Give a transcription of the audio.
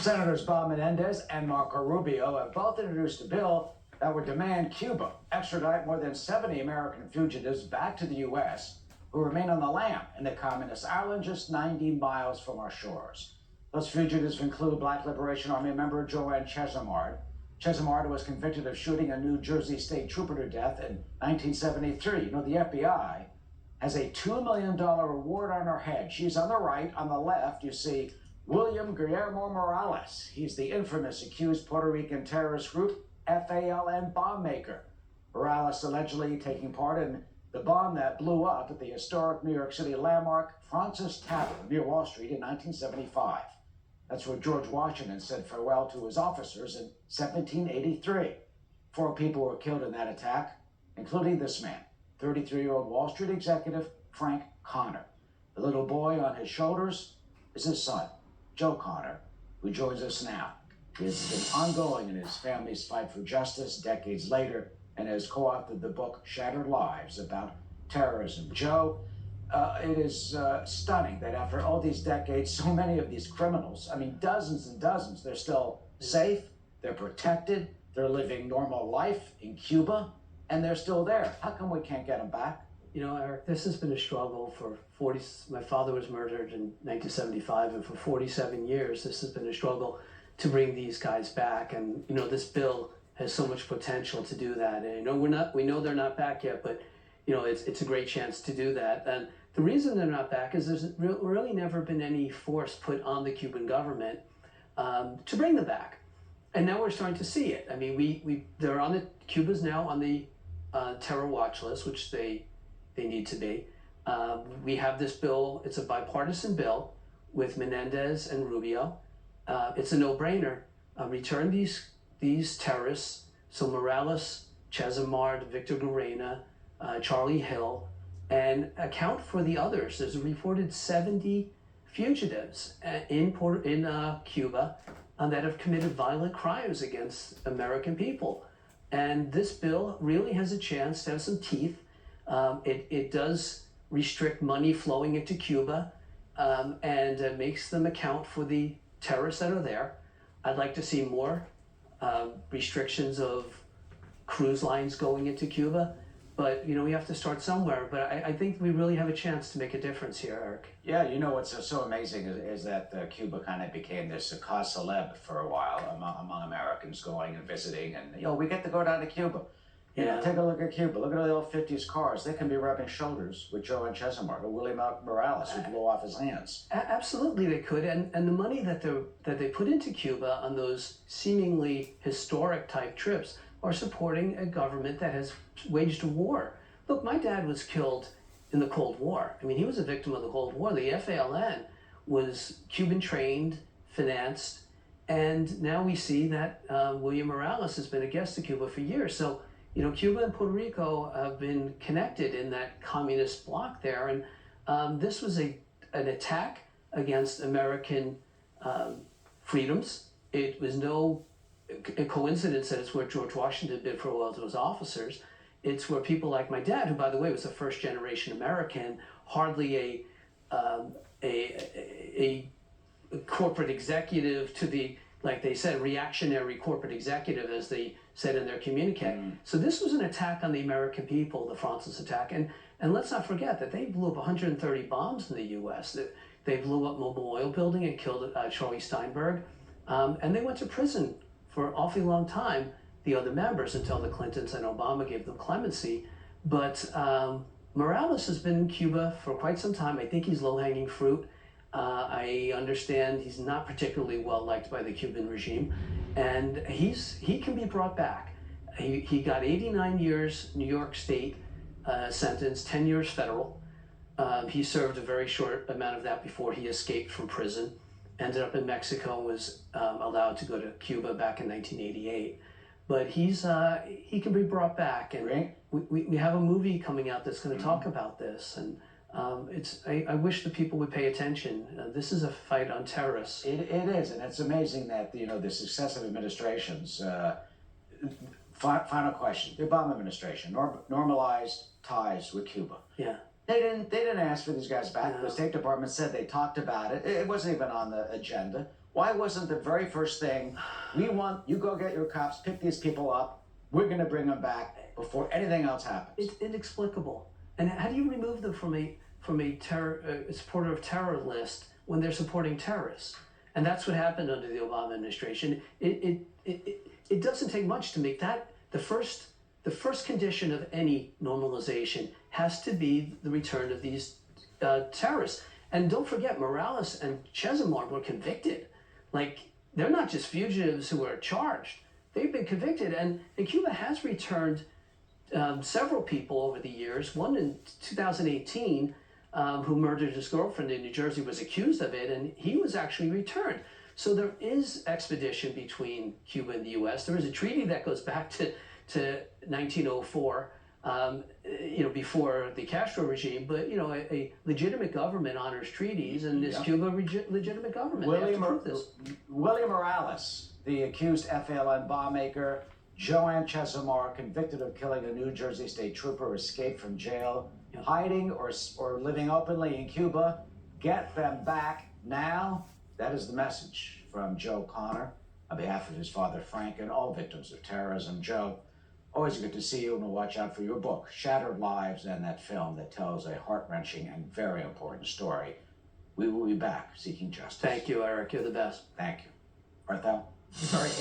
Senators Bob Menendez and Marco Rubio have both introduced a bill that would demand Cuba extradite more than 70 American fugitives back to the U.S. who remain on the lam in the communist island just 90 miles from our shores. Those fugitives include Black Liberation Army member Joanne Chesimard. Chesimard was convicted of shooting a New Jersey state trooper to death in 1973. You know, the FBI has a $2 million reward on her head. She's on the right. On the left, you see William Guillermo Morales. He's the infamous accused Puerto Rican terrorist group FALN bomb maker. Morales allegedly taking part in the bomb that blew up at the historic New York City landmark Francis Tavern near Wall Street in 1975. That's where George Washington said farewell to his officers in 1783. 4 people were killed in that attack, including this man, 33-year-old Wall Street executive Frank Connor. The little boy on his shoulders is his son, Joe Connor, who joins us now. He has been ongoing in his family's fight for justice decades later and has co-authored the book Shattered Lives about terrorism. Joe, it is stunning that after all these decades, so many of these criminals, I mean, dozens and dozens, they're still safe, they're protected, they're living normal life in Cuba, and they're still there. How come we can't get them back? You know, Eric, this has been a struggle for my father was murdered in 1975, and for 47 years, this has been a struggle to bring these guys back. And, you know, this bill has so much potential to do that. And, you know, we know they're not back yet, but, you know, it's a great chance to do that. And the reason they're not back is there's really never been any force put on the Cuban government to bring them back. And now we're starting to see it. I mean, Cuba's now on the terror watch list, which they need to be. We have this bill. It's a bipartisan bill with Menendez and Rubio. It's a no-brainer. Return these terrorists. So Morales, Chesimard, Victor Guerrena, Charlie Hill, and account for the others. There's a reported 70 fugitives in Cuba that have committed violent crimes against American people. And this bill really has a chance to have some teeth. It does restrict money flowing into Cuba and makes them account for the terrorists that are there. I'd like to see more restrictions of cruise lines going into Cuba, but you know, we have to start somewhere. But I think we really have a chance to make a difference here, Eric. Yeah, you know what's so amazing is that Cuba kind of became this cause celeb for a while among Americans going and visiting, and you know, we get to go down to Cuba. You know, take a look at Cuba. Look at all the old 50s cars. They can be rubbing shoulders with Joe and Chesimard or William Morales, who blew off his hands. Absolutely, they could. And the money that they put into Cuba on those seemingly historic type trips are supporting a government that has waged a war. Look, my dad was killed in the Cold War. I mean, he was a victim of the Cold War. The FALN was Cuban trained, financed, and now we see that William Morales has been a guest of Cuba for years. So, you know, Cuba and Puerto Rico have been connected in that communist bloc there, and this was an attack against American freedoms. It was no coincidence that it's where George Washington did farewell to his officers. It's where people like my dad, who by the way was a first-generation American, hardly a corporate executive to the, like they said, reactionary corporate executive, as they said in their communique. So this was an attack on the American people, the Francis attack. And let's not forget that they blew up 130 bombs in the U.S. They blew up Mobil Oil Building and killed Charlie Steinberg. And they went to prison for an awfully long time, the other members, until the Clintons and Obama gave them clemency. But Morales has been in Cuba for quite some time. I think he's low-hanging fruit. I understand he's not particularly well liked by the Cuban regime, and he can be brought back. He got 89 years New York State sentence, 10 years federal. He served a very short amount of that before he escaped from prison, ended up in Mexico, and was allowed to go to Cuba back in 1988. But he can be brought back, and Right. we have a movie coming out that's going to talk about this, and I wish the people would pay attention. This is a fight on terrorists. It is, and it's amazing that, you know, the successive administrations. Final question: the Obama administration normalized ties with Cuba. Yeah. They didn't ask for these guys back. No. The State Department said they talked about it. It wasn't even on the agenda. Why wasn't the very first thing, we want, you go get your cops, pick these people up, we're going to bring them back before anything else happens? It's inexplicable. And how do you remove them from a supporter of terror list when they're supporting terrorists? And that's what happened under the Obama administration. It doesn't take much to make that the first condition of any normalization has to be the return of these terrorists. And don't forget, Morales and Chesimard were convicted. Like, they're not just fugitives who are charged. They've been convicted. And Cuba has returned several people over the years. One in 2018 who murdered his girlfriend in New Jersey was accused of it, and he was actually returned. So there is expedition between Cuba and the U.S. There is a treaty that goes back to 1904, before the Castro regime. But a legitimate government honors treaties, and is Cuba a legitimate government? William Morales, the accused FALN bomb maker, Joanne Chesimard, convicted of killing a New Jersey state trooper, escaped from jail, hiding or living openly in Cuba. Get them back now. That is the message from Joe Connor on behalf of his father Frank and all victims of terrorism. Joe, always good to see you, and we'll watch out for your book, Shattered Lives, and that film that tells a heart-wrenching and very important story. We will be back seeking justice. Thank you, Eric. You're the best. Thank you. Art thou? Sorry.